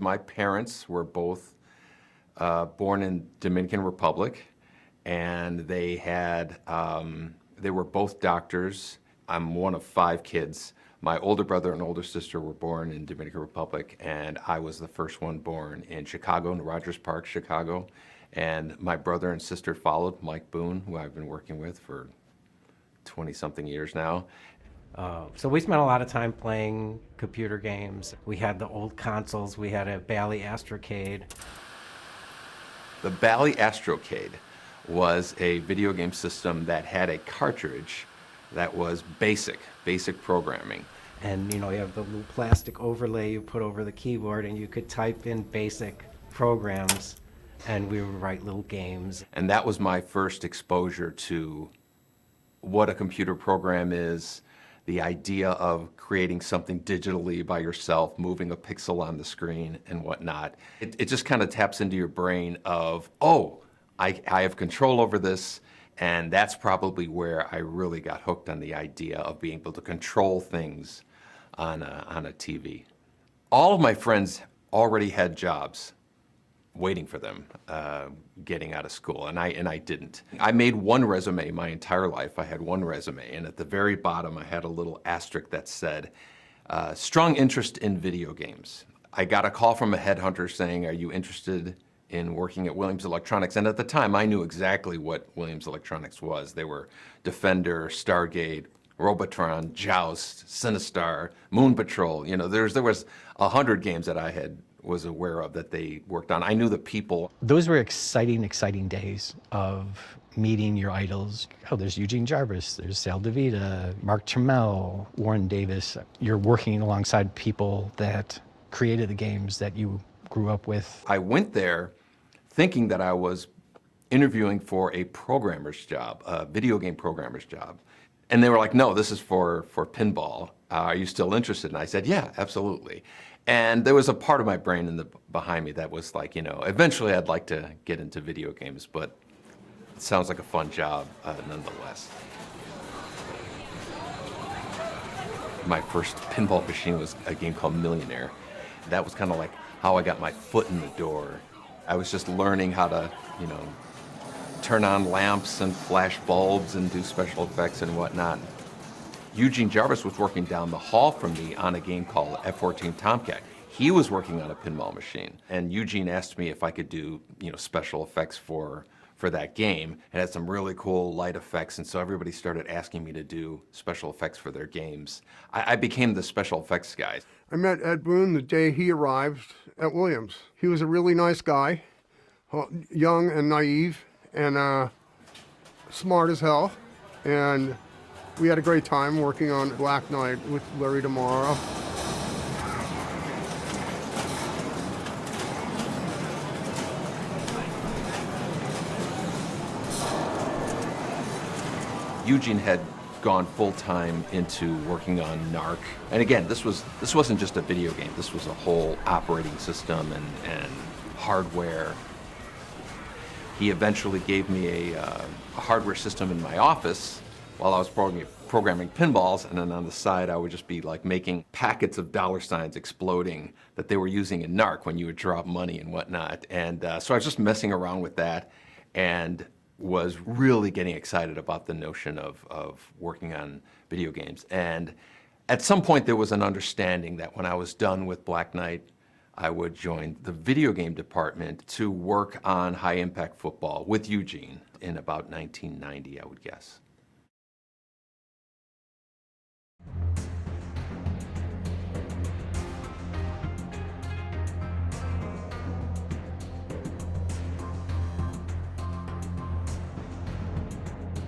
My parents were both born in Dominican Republic, and they were both doctors. I'm one of 5 kids. My older brother and older sister were born in Dominican Republic, and I was the first one born in Chicago, in Rogers Park, Chicago. And my brother and sister followed, Mike Boone, who I've been working with for 20-something years now. So we spent a lot of time playing computer games. We had the old consoles. We had a Bally Astrocade. The Bally Astrocade was a video game system that had a cartridge that was basic programming. And you have the little plastic overlay you put over the keyboard, and you could type in basic programs, and we would write little games. And that was my first exposure to what a computer program is, the idea of creating something digitally by yourself, moving a pixel on the screen and whatnot. It just kind of taps into your brain of, oh, I have control over this, and that's probably where I really got hooked on the idea of being able to control things on a TV. All of my friends already had jobs waiting for them getting out of school, and I didn't. I made one resume my entire life. I had one resume, and at the very bottom I had a little asterisk that said, strong interest in video games. I got a call from a headhunter saying, are you interested in working at Williams Electronics? And at the time I knew exactly what Williams Electronics was. They were Defender, Stargate, Robotron, Joust, Sinistar, Moon Patrol. There was 100 games that I was aware of that they worked on. I knew the people. Those were exciting days of meeting your idols. Oh, there's Eugene Jarvis, there's Sal DeVita, Mark Trammell, Warren Davis. You're working alongside people that created the games that you grew up with. I went there thinking that I was interviewing for a programmer's job, a video game programmer's job. And they were like, no, this is for pinball. Are you still interested? And I said, yeah, absolutely. And there was a part of my brain behind me that was like, eventually I'd like to get into video games, but it sounds like a fun job nonetheless. My first pinball machine was a game called Millionaire. That was kind of like how I got my foot in the door. I was just learning how to, turn on lamps and flash bulbs and do special effects and whatnot. Eugene Jarvis was working down the hall from me on a game called F-14 Tomcat. He was working on a pinball machine, and Eugene asked me if I could do, special effects for that game. It had some really cool light effects, and so everybody started asking me to do special effects for their games. I became the special effects guy. I met Ed Boon the day he arrived at Williams. He was a really nice guy, young and naive, and smart as hell, and we had a great time working on Black Knight with Larry Tomorrow. Eugene had gone full-time into working on NARC. And again, this wasn't just a video game. This was a whole operating system and hardware. He eventually gave me a hardware system in my office while I was programming pinballs, and then on the side I would just be like making packets of dollar signs exploding that they were using in NARC when you would drop money and whatnot. And so I was just messing around with that and was really getting excited about the notion of working on video games. And at some point there was an understanding that when I was done with Black Knight, I would join the video game department to work on high-impact football with Eugene in about 1990, I would guess.